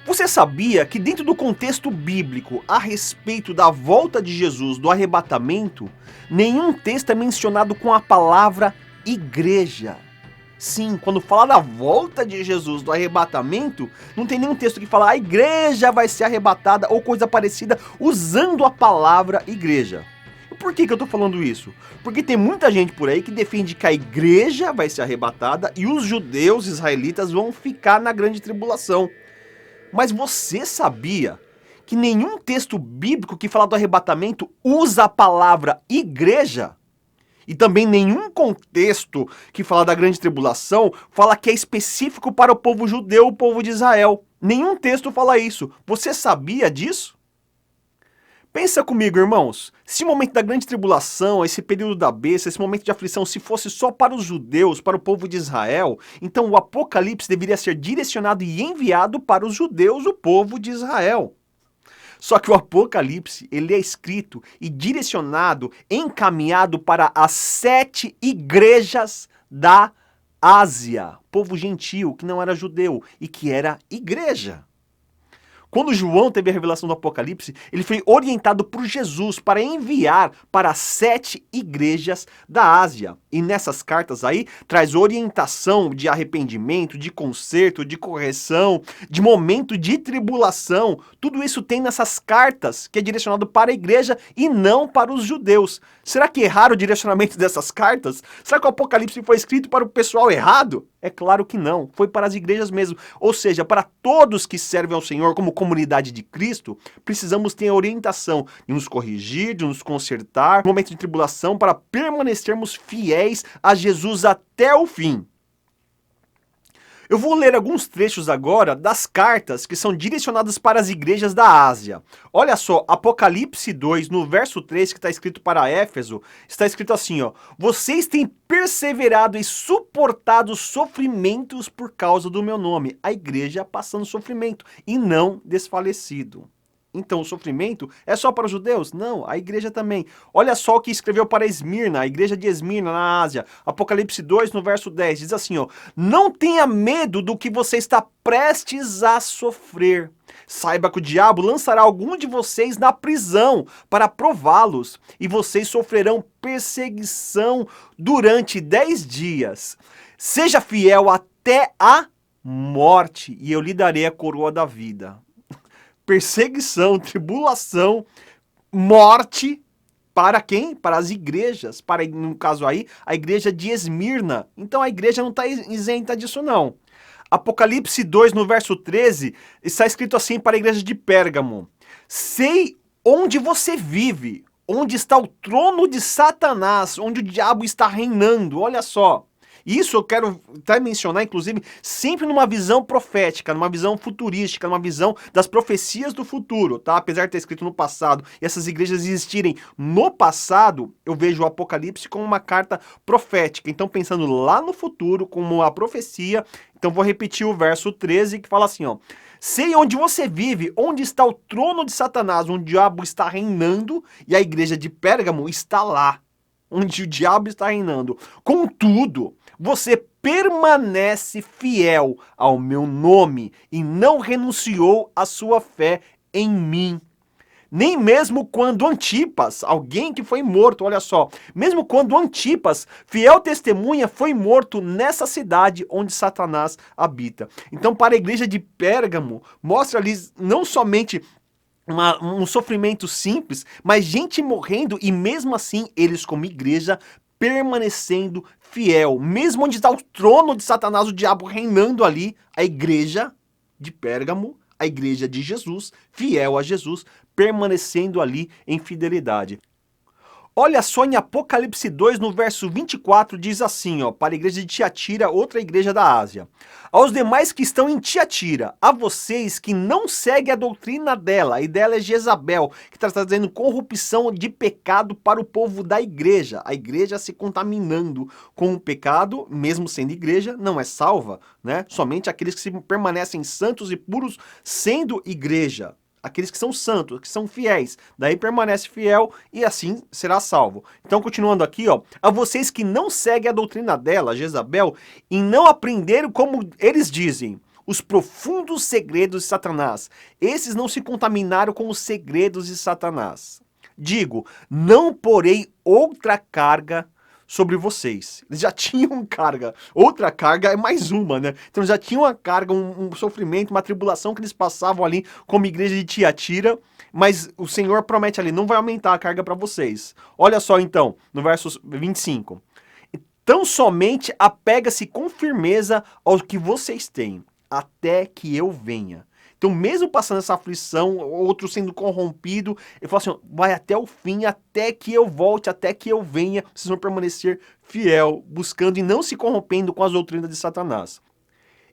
Você sabia que dentro do contexto bíblico a respeito da volta de Jesus, do arrebatamento, nenhum texto é mencionado com a palavra igreja? Sim, quando fala da volta de Jesus, do arrebatamento, não tem nenhum texto que fala a igreja vai ser arrebatada ou coisa parecida usando a palavra igreja. E por que eu tô falando isso? Porque tem muita gente por aí que defende que a igreja vai ser arrebatada e os judeus israelitas vão ficar na grande tribulação. Mas você sabia que nenhum texto bíblico que fala do arrebatamento usa a palavra igreja? E também nenhum contexto que fala da grande tribulação fala que é específico para o povo judeu, o povo de Israel. Nenhum texto fala isso. Você sabia disso? Pensa comigo, irmãos. Se o momento da grande tribulação, esse período da besta, esse momento de aflição, se fosse só para os judeus, para o povo de Israel, então o Apocalipse deveria ser direcionado e enviado para os judeus, o povo de Israel. Só que o Apocalipse, ele é escrito e direcionado, encaminhado para as 7 igrejas da Ásia, povo gentil que não era judeu e que era igreja. Quando João teve a revelação do Apocalipse, ele foi orientado por Jesus para enviar para as 7 igrejas da Ásia. E nessas cartas aí, traz orientação de arrependimento, de conserto, de correção, de momento de tribulação. Tudo isso tem nessas cartas, que é direcionado para a igreja e não para os judeus. Será que erraram o direcionamento dessas cartas? Será que o Apocalipse foi escrito para o pessoal errado? É claro que não, foi para as igrejas mesmo. Ou seja, para todos que servem ao Senhor como comunidade de Cristo, precisamos ter a orientação de nos corrigir, de nos consertar, no momento de tribulação, para permanecermos fiéis a Jesus até o fim. Eu vou ler alguns trechos agora das cartas que são direcionadas para as igrejas da Ásia. Olha só, Apocalipse 2, no verso 3, que está escrito para Éfeso, está escrito assim, ó: vocês têm perseverado e suportado sofrimentos por causa do meu nome. A igreja passando sofrimento e não desfalecido. Então o sofrimento é só para os judeus? Não, a igreja também. Olha só o que escreveu para Esmirna, a igreja de Esmirna na Ásia. Apocalipse 2, no verso 10, diz assim, ó: não tenha medo do que você está prestes a sofrer. Saiba que o diabo lançará algum de vocês na prisão para prová-los, e vocês sofrerão perseguição durante 10 dias. Seja fiel até a morte, e eu lhe darei a coroa da vida. Perseguição, tribulação, morte, para quem? Para as igrejas, para, no caso aí, a igreja de Esmirna. Então a igreja não está isenta disso não. Apocalipse 2, no verso 13, está escrito assim para a igreja de Pérgamo: sei onde você vive, onde está o trono de Satanás, onde o diabo está reinando, olha só. Isso eu quero até mencionar, inclusive, sempre numa visão profética, numa visão futurística, numa visão das profecias do futuro, tá? Apesar de ter escrito no passado e essas igrejas existirem no passado, eu vejo o Apocalipse como uma carta profética. Então, pensando lá no futuro, como uma profecia, então vou repetir o verso 13, que fala assim, ó: sei onde você vive, onde está o trono de Satanás, onde o diabo está reinando, e a igreja de Pérgamo está lá, onde o diabo está reinando. Contudo, você permanece fiel ao meu nome e não renunciou à sua fé em mim. Nem mesmo quando Antipas, alguém que foi morto, olha só, mesmo quando Antipas, fiel testemunha, foi morto nessa cidade onde Satanás habita. Então, para a igreja de Pérgamo, mostra-lhes não somente um sofrimento simples, mas gente morrendo e mesmo assim eles como igreja permanecendo fiel. Mesmo onde está o trono de Satanás, o diabo reinando ali, a igreja de Pérgamo, a igreja de Jesus, fiel a Jesus, permanecendo ali em fidelidade. Olha só em Apocalipse 2, no verso 24, diz assim, ó, para a igreja de Tiatira, outra igreja da Ásia: aos demais que estão em Tiatira, a vocês que não seguem a doutrina dela, e dela é Jezabel, que está trazendo corrupção de pecado para o povo da igreja, a igreja se contaminando com o pecado, mesmo sendo igreja, não é salva, né? Somente aqueles que se permanecem santos e puros sendo igreja. Aqueles que são santos, que são fiéis, daí permanece fiel e assim será salvo. Então, continuando aqui, ó: a vocês que não seguem a doutrina dela, Jezabel, e não aprenderam como eles dizem, os profundos segredos de Satanás. Esses não se contaminaram com os segredos de Satanás. Digo, não porei outra carga sobre vocês. Eles já tinham carga. Outra carga é mais uma, né? Então já tinham uma carga, um sofrimento, uma tribulação que eles passavam ali como igreja de Tiatira, mas o Senhor promete ali, não vai aumentar a carga para vocês. Olha só então, no verso 25. Tão somente apega-se com firmeza ao que vocês têm, até que eu venha. Então, mesmo passando essa aflição, outro sendo corrompido, ele fala assim, vai até o fim, até que eu volte, até que eu venha, vocês vão permanecer fiel, buscando e não se corrompendo com as doutrinas de Satanás.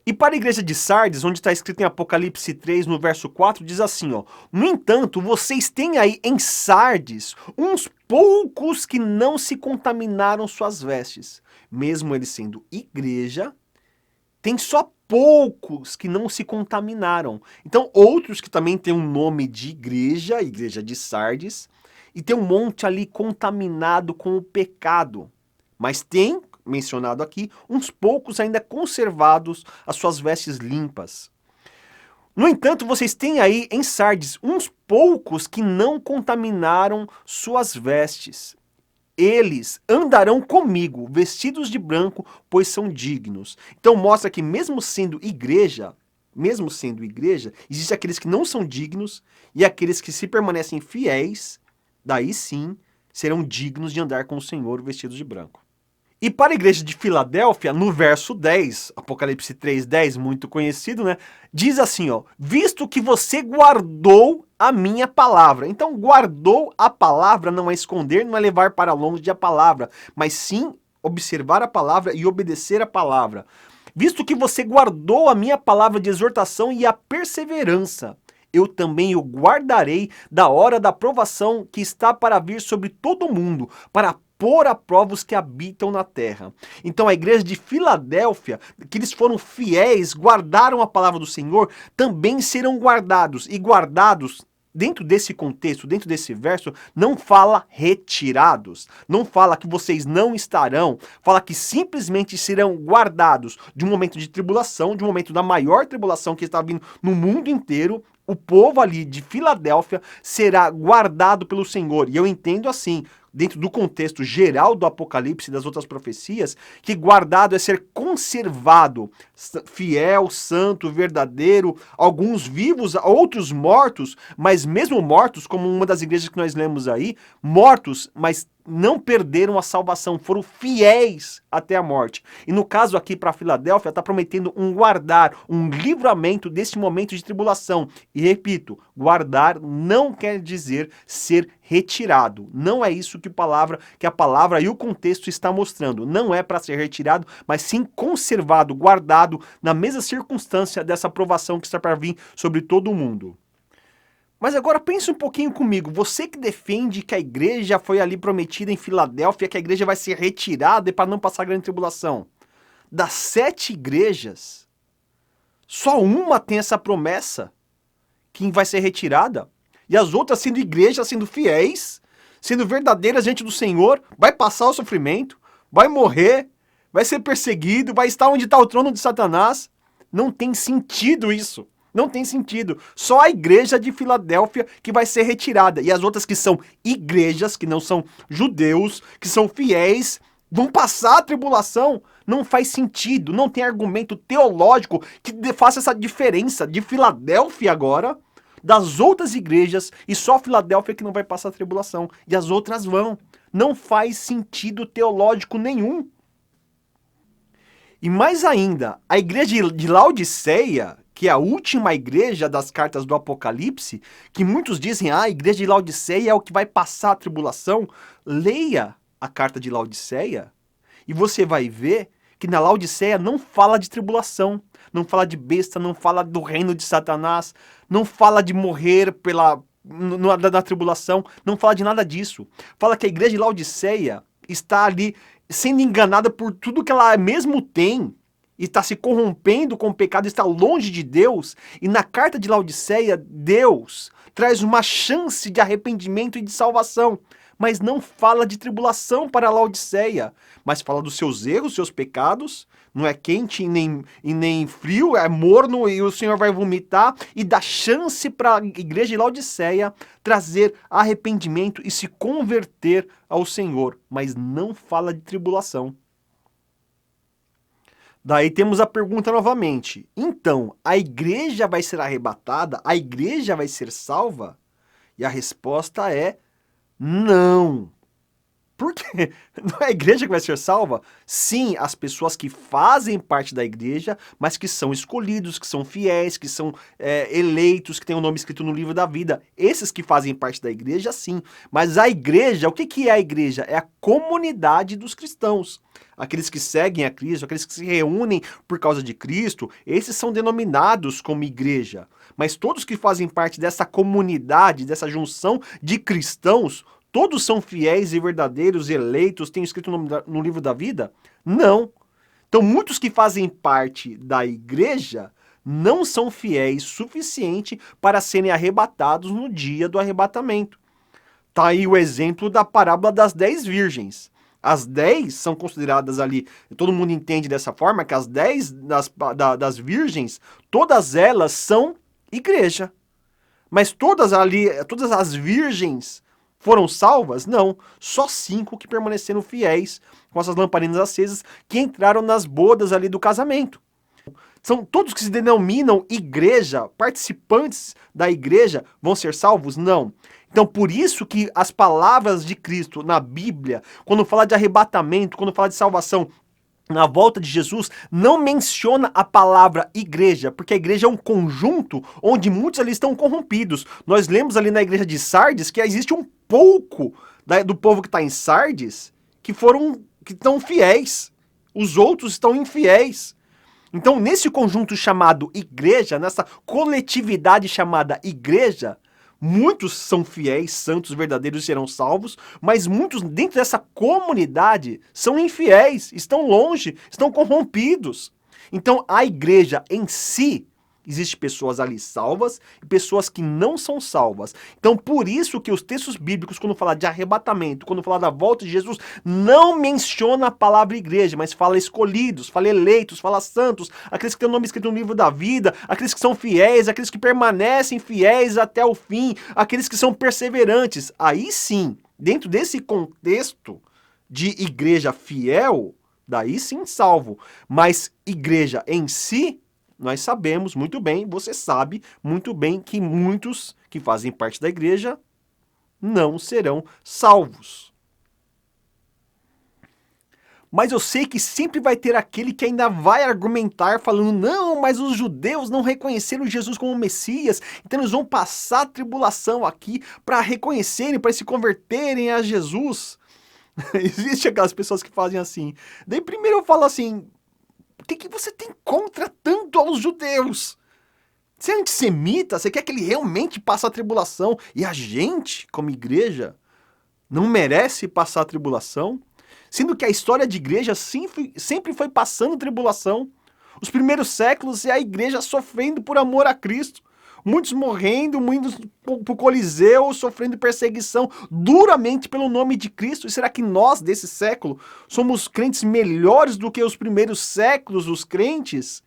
E para a igreja de Sardes, onde está escrito em Apocalipse 3, no verso 4, diz assim, ó, no entanto, vocês têm aí em Sardes uns poucos que não se contaminaram suas vestes. Mesmo eles sendo igreja, tem só poucos que não se contaminaram. Então, outros que também têm um nome de igreja, igreja de Sardes, e tem um monte ali contaminado com o pecado. Mas tem, mencionado aqui, uns poucos ainda conservados as suas vestes limpas. No entanto, vocês têm aí em Sardes uns poucos que não contaminaram suas vestes. Eles andarão comigo, vestidos de branco, pois são dignos. Então mostra que mesmo sendo igreja, existem aqueles que não são dignos e aqueles que se permanecem fiéis, daí sim, serão dignos de andar com o Senhor vestidos de branco. E para a igreja de Filadélfia, no verso 10, Apocalipse 3:10, muito conhecido, né? Diz assim, ó, visto que você guardou a minha palavra. Então, guardou a palavra não é esconder, não é levar para longe a palavra, mas sim observar a palavra e obedecer a palavra. Visto que você guardou a minha palavra de exortação e a perseverança, eu também o guardarei da hora da provação que está para vir sobre todo o mundo, para pôr a prova os que habitam na terra. Então a igreja de Filadélfia, que eles foram fiéis, guardaram a palavra do Senhor, também serão guardados. E guardados, dentro desse contexto, dentro desse verso, não fala retirados. Não fala que vocês não estarão. Fala que simplesmente serão guardados de um momento de tribulação, de um momento da maior tribulação que está vindo no mundo inteiro. O povo ali de Filadélfia será guardado pelo Senhor. E eu entendo assim, dentro do contexto geral do Apocalipse e das outras profecias, que guardado é ser conservado, fiel, santo, verdadeiro, alguns vivos, outros mortos, mas mesmo mortos, como uma das igrejas que nós lemos aí, mortos, mas não perderam a salvação, foram fiéis até a morte. E no caso aqui para Filadélfia, está prometendo um guardar, um livramento desse momento de tribulação. E repito, guardar não quer dizer ser retirado. Não é isso que a palavra e o contexto está mostrando. Não é para ser retirado, mas sim conservado, guardado na mesma circunstância dessa provação que está para vir sobre todo o mundo. Mas agora pense um pouquinho comigo, você que defende que a igreja foi ali prometida em Filadélfia, que a igreja vai ser retirada para não passar grande tribulação. Das 7 igrejas, só uma tem essa promessa, que vai ser retirada, e as outras sendo igrejas, sendo fiéis, sendo verdadeiras diante do Senhor, vai passar o sofrimento, vai morrer, vai ser perseguido, vai estar onde está o trono de Satanás. Não tem sentido isso. Não tem sentido. Só a igreja de Filadélfia que vai ser retirada. E as outras que são igrejas, que não são judeus, que são fiéis, vão passar a tribulação. Não faz sentido. Não tem argumento teológico que faça essa diferença de Filadélfia agora das outras igrejas e só Filadélfia que não vai passar a tribulação. E as outras vão. Não faz sentido teológico nenhum. E mais ainda, a igreja de Laodiceia, que é a última igreja das cartas do Apocalipse, que muitos dizem, a igreja de Laodiceia é o que vai passar a tribulação. Leia a carta de Laodiceia e você vai ver que na Laodiceia não fala de tribulação, não fala de besta, não fala do reino de Satanás, não fala de morrer na tribulação, não fala de nada disso. Fala que a igreja de Laodiceia está ali sendo enganada por tudo que ela mesmo tem, está se corrompendo com o pecado, está longe de Deus, e na carta de Laodiceia, Deus traz uma chance de arrependimento e de salvação. mas não fala de tribulação para a Laodiceia, mas fala dos seus erros, seus pecados, não é quente e nem frio, é morno e o Senhor vai vomitar, e dá chance para a igreja de Laodiceia trazer arrependimento e se converter ao Senhor, mas não fala de tribulação. Daí temos a pergunta novamente. Então, a igreja vai ser arrebatada? A igreja vai ser salva? E a resposta é não. Por quê? Não é a igreja que vai ser salva? Sim, as pessoas que fazem parte da igreja, mas que são escolhidos, que são fiéis, que são eleitos, que têm o nome escrito no livro da vida. Esses que fazem parte da igreja, sim. Mas a igreja, o que é a igreja? É a comunidade dos cristãos. Aqueles que seguem a Cristo, aqueles que se reúnem por causa de Cristo, esses são denominados como igreja. Mas todos que fazem parte dessa comunidade, dessa junção de cristãos, todos são fiéis e verdadeiros, eleitos, têm escrito no livro da vida? Não. Então, muitos que fazem parte da igreja não são fiéis suficiente para serem arrebatados no dia do arrebatamento. Tá aí o exemplo da parábola das 10 virgens. As 10 são consideradas ali, todo mundo entende dessa forma, que as 10 das virgens, todas elas são igreja. Mas todas as virgens foram salvas? Não. Só 5 que permaneceram fiéis com essas lamparinas acesas, que entraram nas bodas ali do casamento. São todos que se denominam igreja, participantes da igreja, vão ser salvos? Não. Então, por isso que as palavras de Cristo na Bíblia, quando fala de arrebatamento, quando fala de salvação, na volta de Jesus, não menciona a palavra igreja, porque a igreja é um conjunto onde muitos ali estão corrompidos. Nós lemos ali na igreja de Sardes que existe um pouco do povo que está em Sardes que estão fiéis. Os outros estão infiéis. Então, nesse conjunto chamado igreja, nessa coletividade chamada igreja, muitos são fiéis, santos, verdadeiros serão salvos, mas muitos dentro dessa comunidade são infiéis, estão longe, estão corrompidos. Então, a igreja em si, existem pessoas ali salvas e pessoas que não são salvas. Então, por isso que os textos bíblicos, quando falam de arrebatamento, quando falam da volta de Jesus, não menciona a palavra igreja, mas fala escolhidos, fala eleitos, fala santos, aqueles que têm o nome escrito no livro da vida, aqueles que são fiéis, aqueles que permanecem fiéis até o fim, aqueles que são perseverantes. Aí sim, dentro desse contexto de igreja fiel, daí sim salvo. Mas igreja em si, nós sabemos muito bem, você sabe muito bem que muitos que fazem parte da igreja não serão salvos. Mas eu sei que sempre vai ter aquele que ainda vai argumentar falando, não, mas os judeus não reconheceram Jesus como Messias, então eles vão passar a tribulação aqui para reconhecerem, para se converterem a Jesus. Existem aquelas pessoas que fazem assim. Daí primeiro eu falo assim, o que você tem contra tanto aos judeus? Você é antissemita? Você quer que ele realmente passe a tribulação? E a gente, como igreja, não merece passar a tribulação? Sendo que a história de igreja sempre foi passando tribulação. Os primeiros séculos é a igreja sofrendo por amor a Cristo. Muitos morrendo, muitos pro Coliseu, sofrendo perseguição duramente pelo nome de Cristo. E será que nós, desse século, somos crentes melhores do que os primeiros séculos dos crentes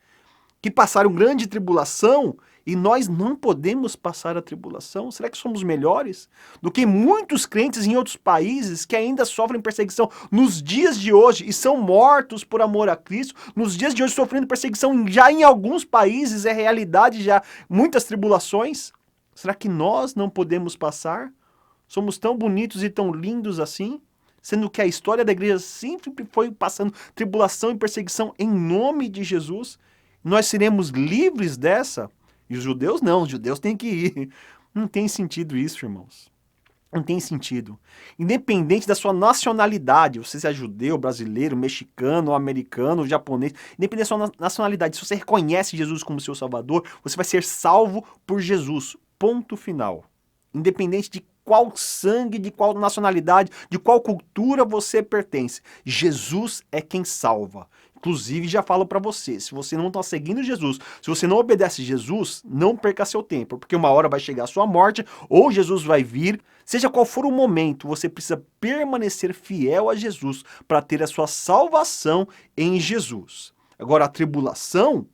que passaram grande tribulação e nós não podemos passar a tribulação? Será que somos melhores do que muitos crentes em outros países que ainda sofrem perseguição nos dias de hoje e são mortos por amor a Cristo? Nos dias de hoje sofrendo perseguição já em alguns países, é realidade já muitas tribulações. Será que nós não podemos passar? Somos tão bonitos e tão lindos assim? Sendo que a história da igreja sempre foi passando tribulação e perseguição em nome de Jesus. Nós seremos livres dessa? E os judeus não, os judeus têm que ir. Não tem sentido isso, irmãos. Não tem sentido. Independente da sua nacionalidade, você é judeu, brasileiro, mexicano, americano, japonês, independente da sua nacionalidade, se você reconhece Jesus como seu salvador, você vai ser salvo por Jesus. Ponto final. Independente de qual sangue, de qual nacionalidade, de qual cultura você pertence. Jesus é quem salva. Inclusive, já falo para você, se você não está seguindo Jesus, se você não obedece Jesus, não perca seu tempo, porque uma hora vai chegar a sua morte, ou Jesus vai vir, seja qual for o momento, você precisa permanecer fiel a Jesus para ter a sua salvação em Jesus. Agora, a tribulação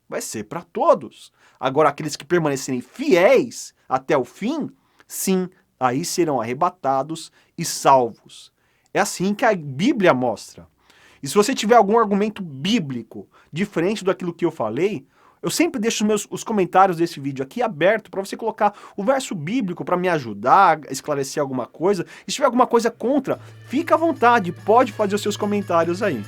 vai ser para todos. Agora, aqueles que permanecerem fiéis até o fim, sim, aí serão arrebatados e salvos. É assim que a Bíblia mostra. E se você tiver algum argumento bíblico diferente daquilo que eu falei, eu sempre deixo os comentários desse vídeo aqui aberto para você colocar o verso bíblico para me ajudar a esclarecer alguma coisa. E se tiver alguma coisa contra, fica à vontade, pode fazer os seus comentários aí.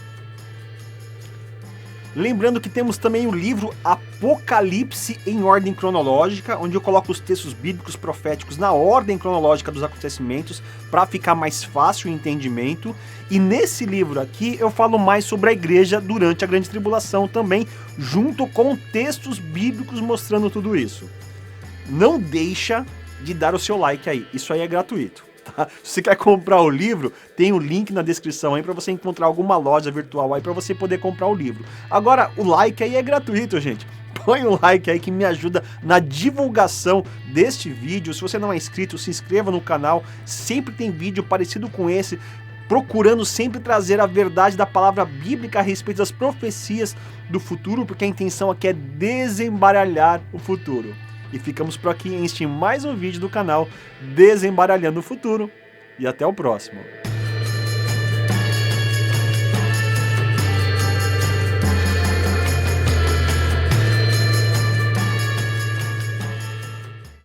Lembrando que temos também o livro Apocalipse em ordem cronológica, onde eu coloco os textos bíblicos proféticos na ordem cronológica dos acontecimentos para ficar mais fácil o entendimento. E nesse livro aqui eu falo mais sobre a igreja durante a grande tribulação também, junto com textos bíblicos mostrando tudo isso. Não deixa de dar o seu like aí, isso aí é gratuito. Tá? Se você quer comprar o livro, tem o link na descrição aí para você encontrar alguma loja virtual aí para você poder comprar o livro. Agora, o like aí é gratuito, gente. Põe o like aí que me ajuda na divulgação deste vídeo. Se você não é inscrito, se inscreva no canal. Sempre tem vídeo parecido com esse, procurando sempre trazer a verdade da palavra bíblica a respeito das profecias do futuro, porque a intenção aqui é desembaralhar o futuro. E ficamos por aqui em mais um vídeo do canal Desembaralhando o Futuro. E até o próximo.